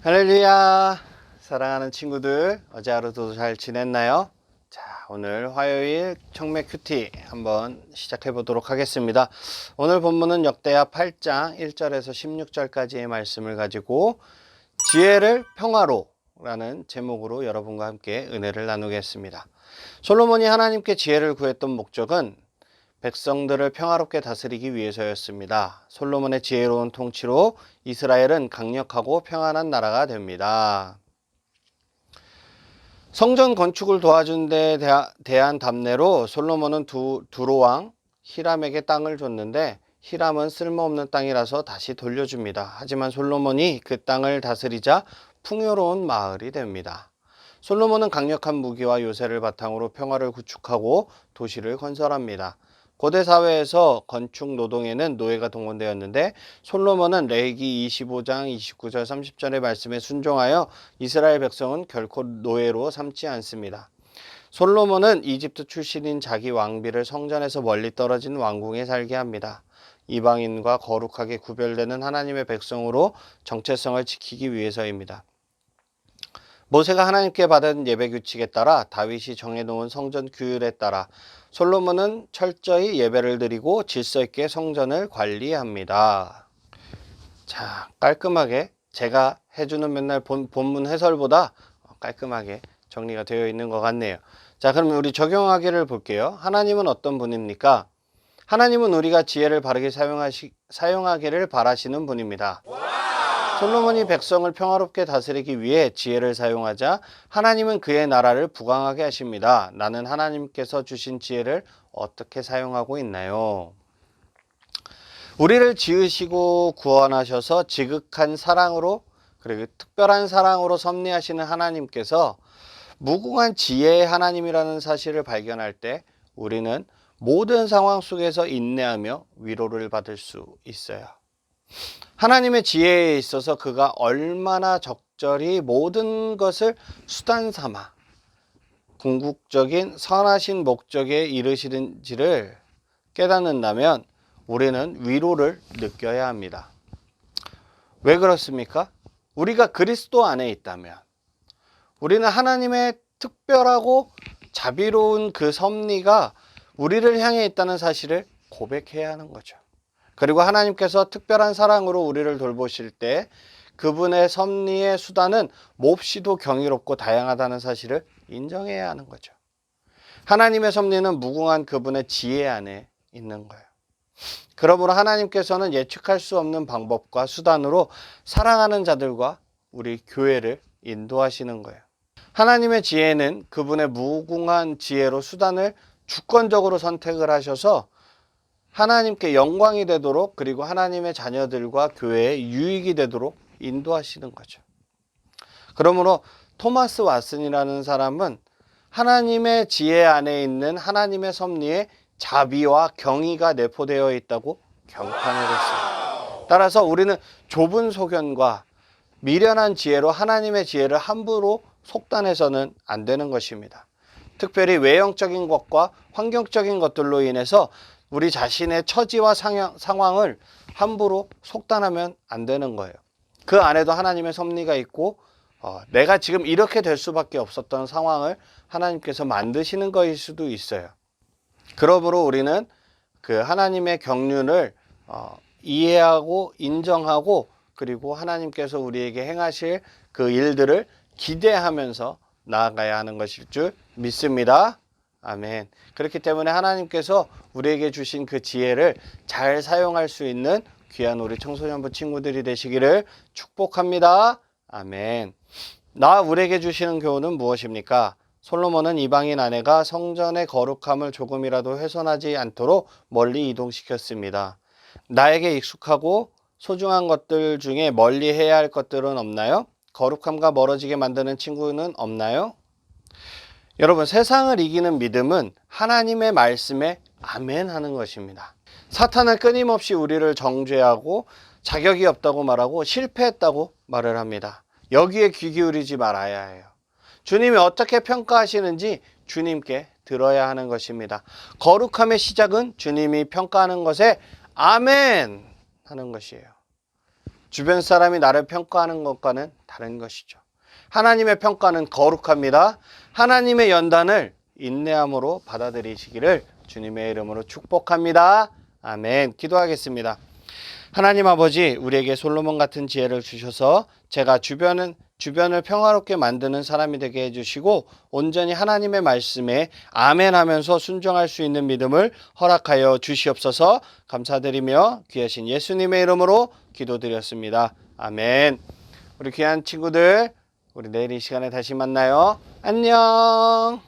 할렐루야. 사랑하는 친구들, 어제 하루도 잘 지냈나요? 자, 오늘 화요일 청매 큐티 한번 시작해 보도록 하겠습니다. 오늘 본문은 역대하 8장 1절에서 16절까지의 말씀을 가지고 지혜를 평화로 라는 제목으로 여러분과 함께 은혜를 나누겠습니다. 솔로몬이 하나님께 지혜를 구했던 목적은 백성들을 평화롭게 다스리기 위해서였습니다. 솔로몬의 지혜로운 통치로 이스라엘은 강력하고 평안한 나라가 됩니다. 성전 건축을 도와준 데 대한 답례로 솔로몬은 두로왕 히람에게 땅을 줬는데 히람은 쓸모없는 땅이라서 다시 돌려줍니다. 하지만 솔로몬이 그 땅을 다스리자 풍요로운 마을이 됩니다. 솔로몬은 강력한 무기와 요새를 바탕으로 평화를 구축하고 도시를 건설합니다. 고대 사회에서 건축 노동에는 노예가 동원되었는데 솔로몬은 레위기 25장 29절 30절의 말씀에 순종하여 이스라엘 백성은 결코 노예로 삼지 않습니다. 솔로몬은 이집트 출신인 자기 왕비를 성전에서 멀리 떨어진 왕궁에 살게 합니다. 이방인과 거룩하게 구별되는 하나님의 백성으로 정체성을 지키기 위해서입니다. 모세가 하나님께 받은 예배 규칙에 따라 다윗이 정해놓은 성전 규율에 따라 솔로몬은 철저히 예배를 드리고 질서 있게 성전을 관리합니다. 자, 깔끔하게 제가 해주는 맨날 본문 해설보다 깔끔하게 정리가 되어 있는 것 같네요. 자, 그럼 우리 적용하기를 볼게요. 하나님은 어떤 분입니까? 하나님은 우리가 지혜를 바르게 사용하기를 바라시는 분입니다. 솔로몬이 백성을 평화롭게 다스리기 위해 지혜를 사용하자 하나님은 그의 나라를 부강하게 하십니다. 나는 하나님께서 주신 지혜를 어떻게 사용하고 있나요? 우리를 지으시고 구원하셔서 지극한 사랑으로 그리고 특별한 사랑으로 섭리하시는 하나님께서 무궁한 지혜의 하나님이라는 사실을 발견할 때 우리는 모든 상황 속에서 인내하며 위로를 받을 수 있어요. 하나님의 지혜에 있어서 그가 얼마나 적절히 모든 것을 수단 삼아 궁극적인 선하신 목적에 이르시는지를 깨닫는다면 우리는 위로를 느껴야 합니다. 왜 그렇습니까? 우리가 그리스도 안에 있다면 우리는 하나님의 특별하고 자비로운 그 섭리가 우리를 향해 있다는 사실을 고백해야 하는 거죠. 그리고 하나님께서 특별한 사랑으로 우리를 돌보실 때 그분의 섭리의 수단은 몹시도 경이롭고 다양하다는 사실을 인정해야 하는 거죠. 하나님의 섭리는 무궁한 그분의 지혜 안에 있는 거예요. 그러므로 하나님께서는 예측할 수 없는 방법과 수단으로 사랑하는 자들과 우리 교회를 인도하시는 거예요. 하나님의 지혜는 그분의 무궁한 지혜로 수단을 주권적으로 선택을 하셔서 하나님께 영광이 되도록 그리고 하나님의 자녀들과 교회에 유익이 되도록 인도하시는 거죠. 그러므로 토마스 왓슨이라는 사람은 하나님의 지혜 안에 있는 하나님의 섭리에 자비와 경의가 내포되어 있다고 경탄을 했어요. 따라서 우리는 좁은 소견과 미련한 지혜로 하나님의 지혜를 함부로 속단해서는 안 되는 것입니다. 특별히 외형적인 것과 환경적인 것들로 인해서 우리 자신의 처지와 상황을 함부로 속단하면 안 되는 거예요. 그 안에도 하나님의 섭리가 있고 내가 지금 이렇게 될 수밖에 없었던 상황을 하나님께서 만드시는 것일 수도 있어요. 그러므로 우리는 그 하나님의 경륜을 이해하고 인정하고 그리고 하나님께서 우리에게 행하실 그 일들을 기대하면서 나아가야 하는 것일 줄 믿습니다. 아멘. 그렇기 때문에 하나님께서 우리에게 주신 그 지혜를 잘 사용할 수 있는 귀한 우리 청소년부 친구들이 되시기를 축복합니다. 아멘. 우리에게 주시는 교훈은 무엇입니까? 솔로몬은 이방인 아내가 성전의 거룩함을 조금이라도 훼손하지 않도록 멀리 이동시켰습니다. 나에게 익숙하고 소중한 것들 중에 멀리 해야 할 것들은 없나요? 거룩함과 멀어지게 만드는 친구는 없나요? 여러분, 세상을 이기는 믿음은 하나님의 말씀에 아멘 하는 것입니다. 사탄은 끊임없이 우리를 정죄하고 자격이 없다고 말하고 실패했다고 말을 합니다. 여기에 귀 기울이지 말아야 해요. 주님이 어떻게 평가하시는지 주님께 들어야 하는 것입니다. 거룩함의 시작은 주님이 평가하는 것에 아멘 하는 것이에요. 주변 사람이 나를 평가하는 것과는 다른 것이죠. 하나님의 평가는 거룩합니다. 하나님의 연단을 인내함으로 받아들이시기를 주님의 이름으로 축복합니다. 아멘. 기도하겠습니다. 하나님 아버지, 우리에게 솔로몬 같은 지혜를 주셔서 제가 주변을 평화롭게 만드는 사람이 되게 해주시고 온전히 하나님의 말씀에 아멘 하면서 순종할 수 있는 믿음을 허락하여 주시옵소서. 감사드리며 귀하신 예수님의 이름으로 기도드렸습니다. 아멘. 우리 귀한 친구들, 우리 내일 이 시간에 다시 만나요. 안녕.